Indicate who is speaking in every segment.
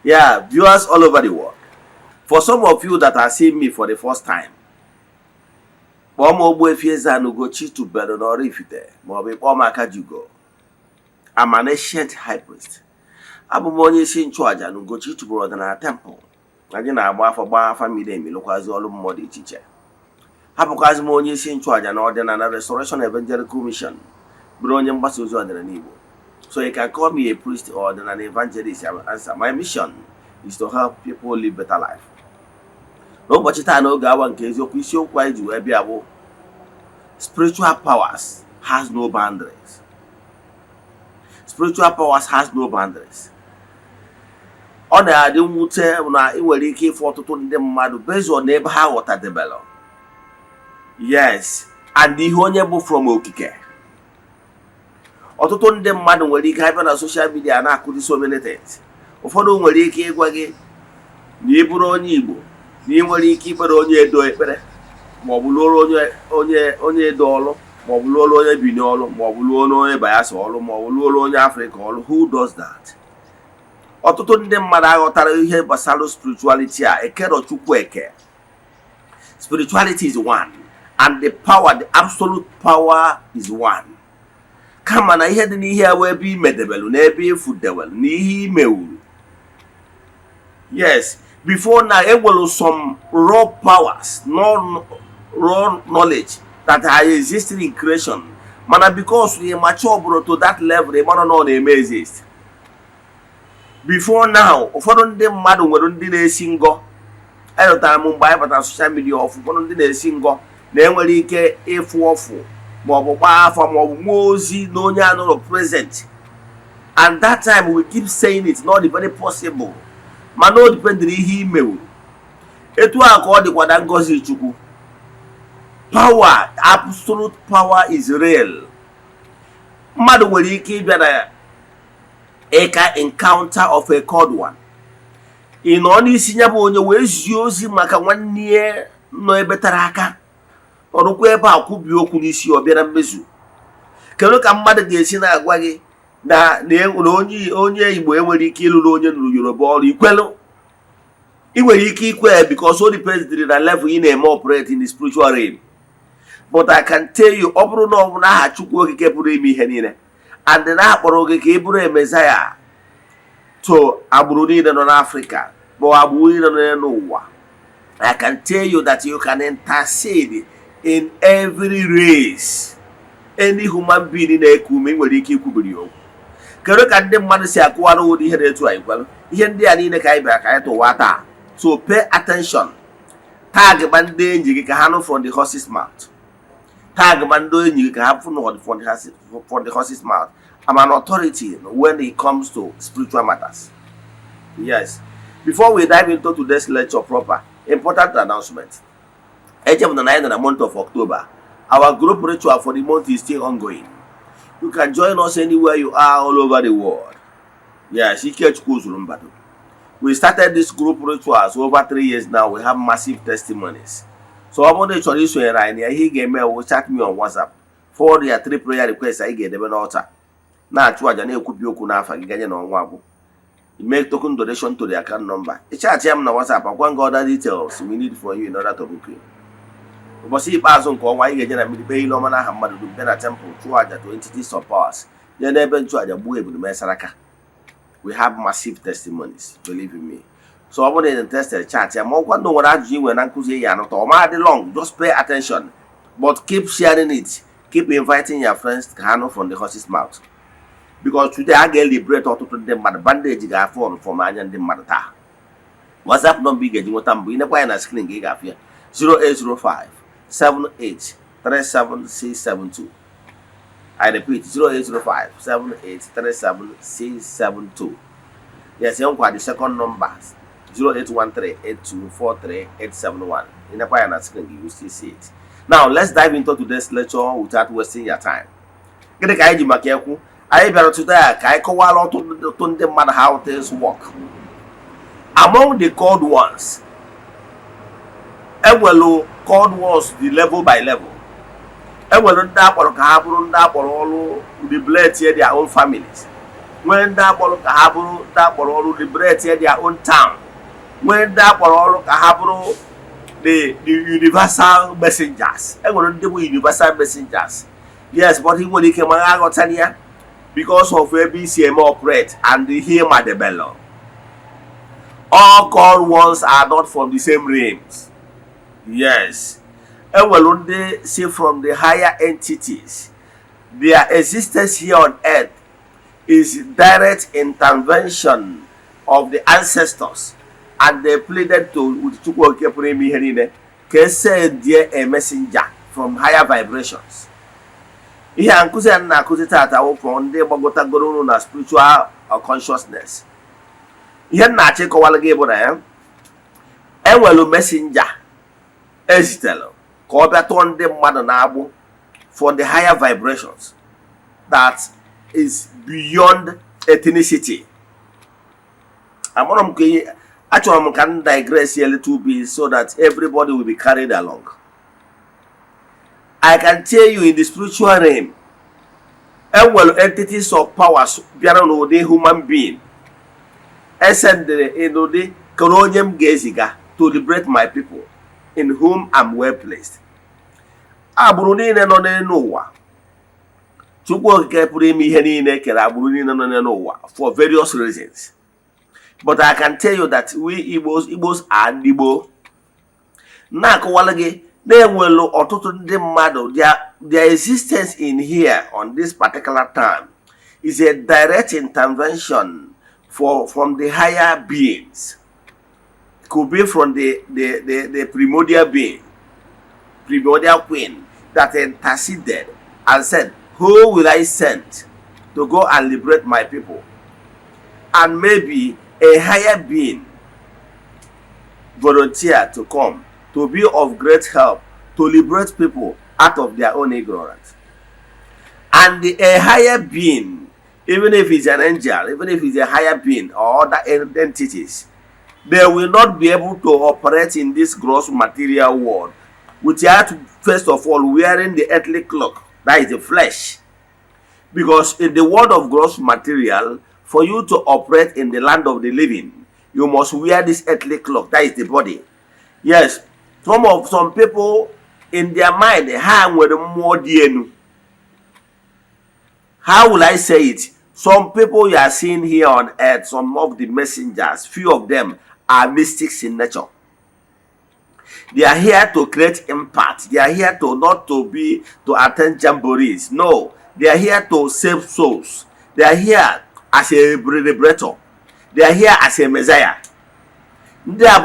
Speaker 1: Yeah, viewers all over the world. For some of you that are seeing me for the first time, Eze-Ana Ugochi to Belonorifite, Mobi Omakajugo. I'm an ancient high priest. Abụ m onye isi nchụaja na Ugochi tuburu ọdịnala temple. Anyị na-agba afọ gbaa afa miri emi lụkwazi ọrụ mmụọ dị iche iche. Hapụkwazi m onye isi nchụaja na ọdịnala Restoration Evangelical Mission bụrụ onye mgbasa ozi ọdịnala Igbo. So you can call me a priest or an evangelist. I will answer. My mission is to help people live better life. N'ụbọchị taa n'oge awa nke eziokwu isiokwu anyị ji wee bịa bụ spiritual powers has no boundaries. Spiritual powers has no boundaries. Ọ na-adị mwute na ị nwere ike ịfụ ọtụtụ ndị mmadụ based on ebe ha ghọtadebere. Yes, and ihe onye bụ from okike. Ọtụtụ ndị mmadụ nwere ike abịa na social media na-akụzi so many things. Ụfọdụ nwere ike ịgwa gị na ị bụrụ onye Igbo na ị nwere ike ikpere onye Edo ekpere ma ọ bụ lụrụ onye Edo ọlụ ma ọ bụ lụrụ onye Bini ọlụ ma ọ bụ lụrụ onye Bayelsa ọlụ ma ọ bụ lụrụ onye Africa ọlụ. Who does that? Ọtụtụ ndị mmadụ aghọtara ihe gbasara spirituality a ekero Chukwu eke. Spirituality is one and the power, the absolute power is one. Kama na ihe dị n'ihe ewe ebe imedebelu na ebe ifudewelu na ihe imewuru. Yes, before now there was some raw powers, raw knowledge that are existing in creation. Mana because we mature to that level, they might not exist. Before now, ụfọdụ ndị mmadụ nwere ndị na-esi ngọ. Elotara m mgbe anyị batara social media ụfọdụ ndị na-esi ngọ na enwere ike ịfụ ọfụ ma ọ bụ gbaa afọ ma ọ bụ mmụọ ozi na onye anọrọ present. And that time we keep saying it's not very possible. Mana o dependere ihe imewu. Etu a ka ọ dịkwa na ngọzi Chukwu. Power, absolute power is real. Mmadụ nwere ike ịbịa na eka encounter of a cold one. Ị nọ n'isi ya bụ onye wee zie ozi maka nwanne nọ ebe tara aka. Ọrụkwa ebe a kwubi okwu n'isi ọ bịa na mmezu. Kedu ka mmadụ ga-esi na-agwa gị na onye Igbo enwere ike ịlụrụ onye nụrụ Yoruba ọrụ ikwelu? Ị nwere ike ikwe because all depends na level ị na-eme operate in the spiritual realm. But I can tell you, ọ bụrụ na ọ bụ n'aha Chukwu okike pụrụ ime ihe niile and na-akpọrọ gị ka ị bụrụ Messiah to agbụrụ niile nọ n'Africa bụ agbụrụ niile nọ n'ụwa, I can tell you that you can intercede in every race. Any human being na-eku ume nwere ike ikwubiri okwu. Kedu ka ndị mmadụ si akụwara ụdị ihe na-etu anyị gwalụ? Ihe ndị a niile ka anyị bịara ka anyị tụwa taa. So pay attention. Tag ma ndị enyi gị ka ha nụ from the horse's mouth. Tag ma ndị enyi gị ka ha nụ from the horse's mouth. I'm an authority when it comes to spiritual matters. Yes. Before we dive into today's lecture proper, important announcement. Each of the 9th of the month of October, our group ritual for the month is still ongoing. You can join us anywhere you are all over the world. Yes, we started this group rituals over 3 years now. We have massive testimonies. So I'm going to show you right here. He gave me a chat me on WhatsApp. For the 3 prayer requests I gave them an altar. Now, you make token donation to the account number. You chat him on WhatsApp. I'm going to other details we need for you in order to book you. But see, pass on call why you get a pay Lomana Hamadu to better temple to entities of powers. Then eventually, we have massive testimonies, believe in me. So I want to test the chat. I'm not going to what you when Uncle say not long. Just pay attention, but keep sharing it. Keep inviting your friends to handle from the horse's mouth. Because today I get liberate or to put them by the bandage you have for my and the Marta. What's up? Don't be getting what I'm being a point of screen gig up here 0805 78 37672. I repeat 0805 78 37672. Yes, you the second number 0813 8243 871. In a point of screen, you still see it. Now let's dive into today's lecture without wasting your time. Get the guy Makiaku. I better today I call out to the man how things work. Among the called ones, Ewelo called was the level by level. Ewelo that or Kaburu that or all the blades here their own families. When that Bolo liberate their own town. When that Bolo the universal messengers. And when they were universal messengers. Yes, but he when he came out Tanya because of where BCM operate and the him at the bello. All called ones are not from the same realms. Yes. And when they say from the higher entities, their existence here on earth is direct intervention of the ancestors, and they pleaded to said a messenger from higher vibrations. Ihe nkuzi na akuzi tata wo ndị gbagotagoro na spiritual consciousness. Ihe na achịkọwala gị bụ na ya enwelu messenger ezitelo ka ọ bịa tụọ ndị mmadụ na-agbụ for the higher vibrations that is beyond ethnicity. Actually, I can digress here a little bit so that everybody will be carried along. I can tell you in the spiritual realm, entities of powers beyond the human being, to liberate my people, in whom I'm well placed. For various reasons. But I can tell you that we Igbos are Igbo. Their existence in here on this particular time is a direct intervention from the higher beings. It could be from the primordial being, primordial queen that interceded and said, who will I send to go and liberate my people? And maybe a higher being volunteer to come to be of great help to liberate people out of their own ignorance. And a higher being, even if it's an angel, even if it's a higher being or other entities, they will not be able to operate in this gross material world without first of all wearing the earthly cloak, that is the flesh. Because in the world of gross material, for you to operate in the land of the living, you must wear this earthly cloak, that is the body. Yes, some people in their mind, how will I say it? Some people you are seeing here on earth, some of the messengers, few of them are mystics in nature. They are here to create impact. They are here to attend jamborees. No, they are here to save souls. They are here as a liberator. They are here as a messiah. Their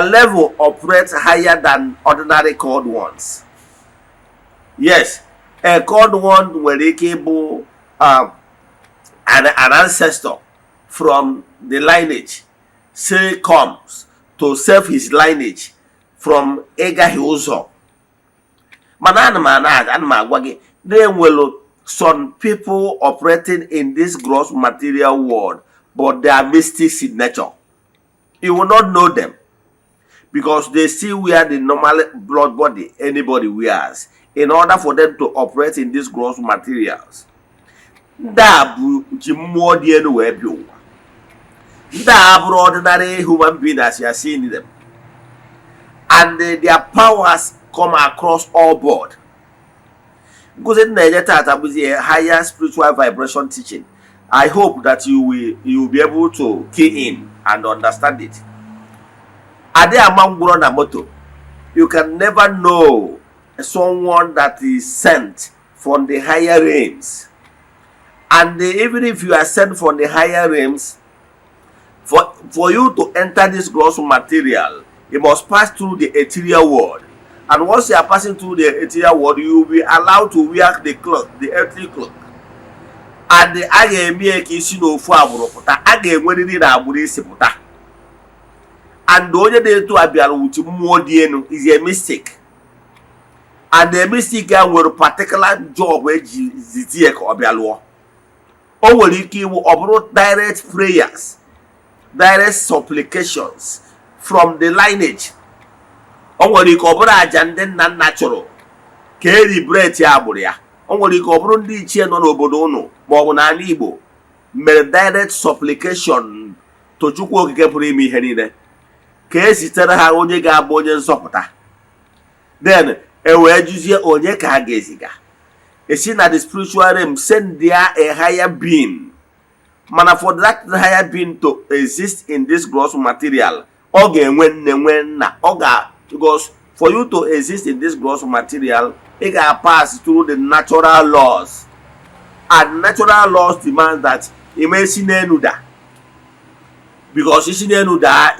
Speaker 1: level operates higher than ordinary called ones. Yes, a called one will be an ancestor from the lineage. Say comes to save his lineage from Ega Hiuzo. There will some people operating in this gross material world, but they are mystics in nature. You will not know them because they still wear the normal blood body anybody wears in order for them to operate in these gross materials. Ordinary human beings as you are seeing them, and their powers come across all board. Because in a higher spiritual vibration teaching, I hope that you will be able to key in and understand it. You can never know someone that is sent from the higher realms, and even if you are sent from the higher realms, for you to enter this gross material, you must pass through the ethereal world. And once you are passing through the ethereal world, you will be allowed to wear the cloak, the earthly cloak. And the and the only day to Abialu is a mystic. And the mystic will a particular job where Zitiek Obialu. Will operate direct prayers, direct supplications from the lineage. Onwere ike ọbụla aja ndị nna nna chụrụ ka liberate ya agbụrụ ya. o nwere ike ọ bụrụ ndị ichie nọ n'obodo unu ma ọ bụ n'ala Igbo mere direct supplication to Chukwu okike pụrụ ime ihe niile ka e zitere ha onye ga-abụ onye nzọpụta, then e wee jụzie onye ka ha ga-eziga. Esi na the spiritual realm send there a higher being, mana for that higher being to exist in this gross material, ọ ga-enwe nne nwe nna, because for you to exist in this gross material, it can pass through the natural laws, and natural laws demand that Imesinenu, because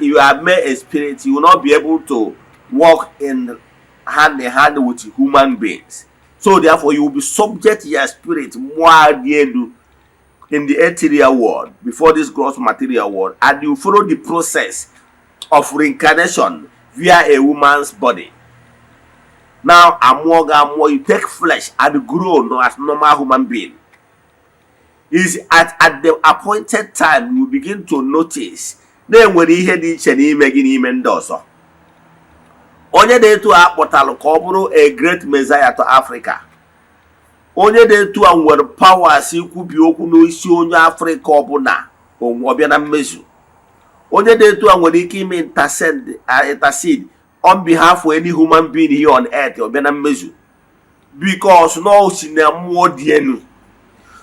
Speaker 1: you have made a spirit, you will not be able to walk in hand with human beings. So therefore, you will be subject to your spirit more in the ethereal world before this gross material world, and you follow the process of reincarnation via a woman's body. Now, you take flesh and grow as normal human being. Is at the appointed time you begin to notice then when ihe dị iche n'ime gị n'ime ndị ọzọ. Onye dị etu a kpọtalụ ka ọ bụrụ a great messiah to Africa. Onye dị etu a nwere powers ikwubi okwu n'isi onye Africa ọbụla ọbịa na mmezu. Onye dị etu a nwere ike ime intercede on behalf of any human being here on earth ọbịa na mmezu, because no si na mmụọ dị enu.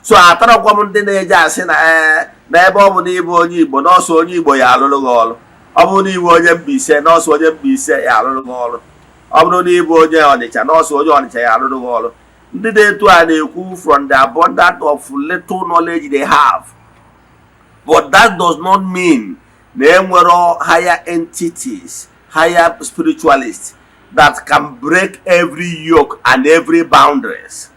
Speaker 1: So atarakwa m ndị na-eje asị na ebe ọ bụ na ịbụ onye Igbo n'ọsọ onye Igbo ya alụrụ gị ọrụ, ọ bụrụ na ịbụ onye Mbaise n'ọsọ onye Mbaise ya alụrụ gị ọrụ, ọ bụrụ na ịbụ onye Ọnịcha n'ọsọ onye Ọnịcha ya alụrụ gị ọrụ. Ndị na-etu a na-ekwu from the abundance of little knowledge they have, but that does not mean na enwere higher entities, higher spiritualists that can break every yoke and every boundaries.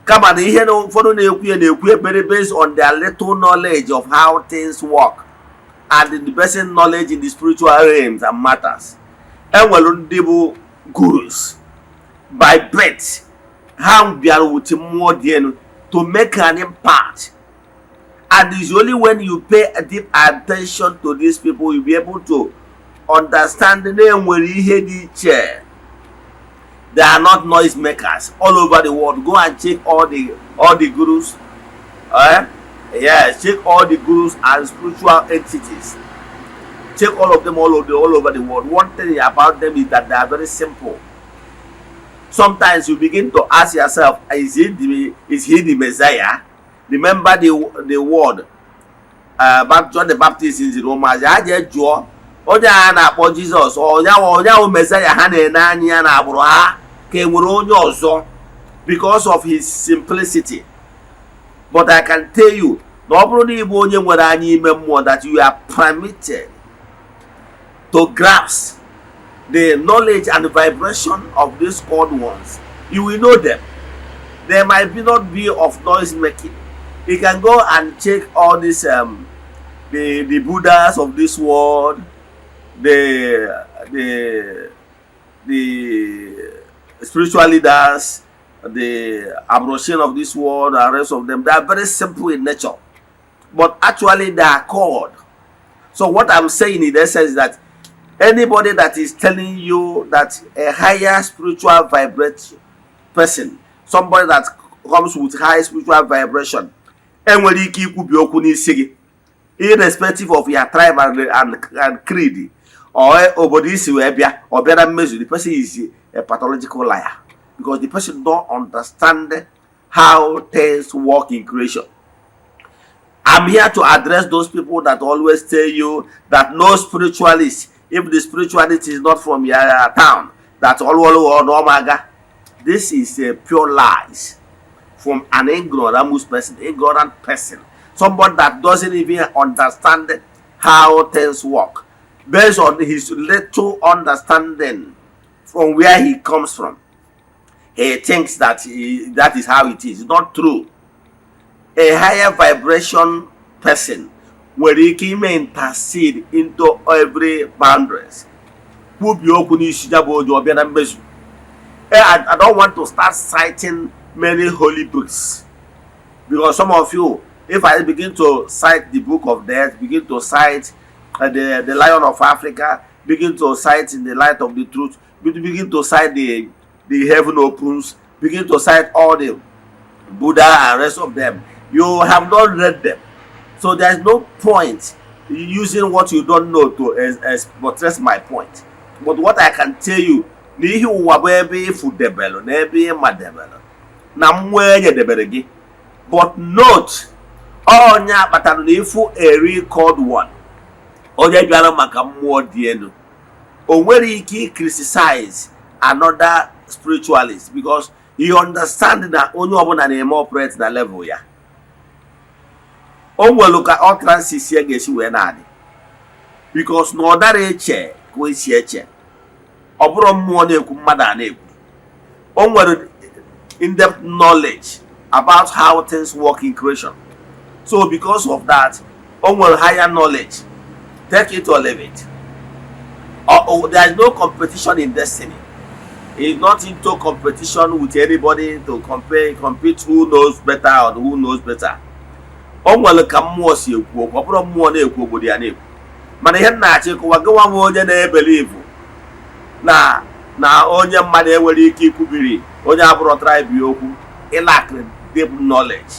Speaker 1: Come on, ihe ụfọdụ na-ekwu ekpere based on their little knowledge of how things work and the basic knowledge in the spiritual realms and matters. Enwere ndị bụ gurus by birth, ha bịara with mmụọ dị elu to make an impact, and it's only when you pay a deep attention to these people you'll be able to understand na enwere ihe dị iche. They are not noise makers all over the world. Go and check all the gurus. Yes, check all the gurus and spiritual entities. Check all of them all over the world. One thing about them is that they are very simple. Sometimes you begin to ask yourself, is he the Messiah? Remember the word about John the Baptist in the Romans. Onye a na-akpọ Jesus onye Messiah ha na-ene anya na agbụrụ ha ka enwere onye ọzọ because of his simplicity. But I can tell you na ọ bụrụ na ịbụ onye nwere anya ime mmụọ, that you are permitted to grasp the knowledge and the vibration of these called ones, you will know them. They might not be of noise making. You can go and check all these the Buddhas of this world, the spiritual leaders, the Abroshin of this world, and the rest of them. They are very simple in nature, but actually they are called. So what I'm saying in essence is that anybody that is telling you that a higher spiritual vibration person, somebody that comes with high spiritual vibration, enwere ike ikwubi okwu n'isi gị, irrespective of your tribe and creed, or obodo isi wee bịa ọ bịa na mmezu, the person is a pathological liar, because the person don't understand how things work in creation. I'm here to address those people that always tell you that no spiritualist, if the spiritualist is not from your town, that's all Omaga. This is a pure lies from an ignorant person, somebody that doesn't even understand how things work. Based on his little understanding from where he comes from, he thinks that that is how it is. It's not true. A higher vibration person where he can intercede into every boundaries. I don't want to start citing many holy books, because some of you, if I begin to cite the Book of Death, begin to cite the Lion of Africa, begin to cite In the Light of the Truth, begin to cite the Heaven Opens, begin to cite all the Buddha and rest of them. You have not read them. So there's no point using what you don't know to express my point. But what I can tell you, n'ihi ụwa bụ ebe ịfụ debelụ na ebe ịma debelụ na mmụọ enye debere gị. But note, onye akpatara na ịfụ a record one, onye bịara maka mmụọ dị elu, o nwere ike criticize another spiritualist because he understand na onye ọbụla na-eme operate na level ya. O nwere ka utterances ya ga-esi wee na-adị because na ọ dara eche ka o si eche, ọ bụrụ mmụọ na-ekwu mmadụ a na-ekwu. O nwere in-depth knowledge about how things work in creation. So because of that, o nwere higher knowledge. Take it or leave it. There is no competition in destiny. He's not into competition with anybody to compete who knows better or who knows better. O nwere ka mmụọ si ekwu okwu, ọ bụrụ mmụọ na-ekwu obodo ya na-ekwu. Mana ihe na-achị kụwa gịwa nwe onye na-ebelivu na onye mmadụ enwere ike ikwubiri onye abụrụ tribe ya okwu. Lack deep knowledge,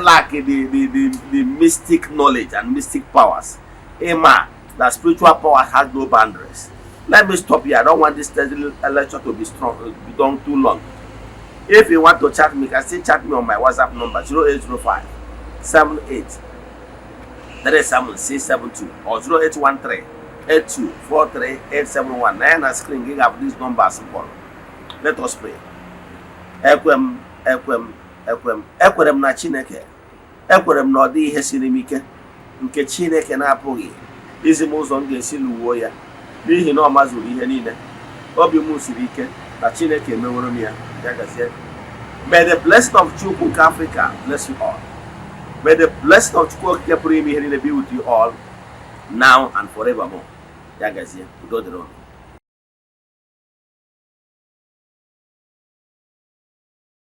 Speaker 1: lack the mystic knowledge and mystic powers. Emma, that spiritual power has no boundaries. Let me stop here. I don't want this lecture to be done too long. If you want to chat me, you can still chat me on my WhatsApp number 0805 78 37 672 or 0813 8243 871. Now on screen, you have these numbers. Let us pray. Ekwem na Chineke. Ekwem na ọ dị ihe siri m ike nke Chineke na-apụghị izi m ụzọ m ga-esi lụwo ya n'ihi na ọ mazuru ihe niile. Obi m siri ike na Chineke emeworo m ya. Ya gazie. May the blessing of Chukwu nke Africa bless you all. May the blessing of Chukwu okike pụrụ ime ihe niile be with you all now and forevermore. Ya gazie. Udo dịrị unu.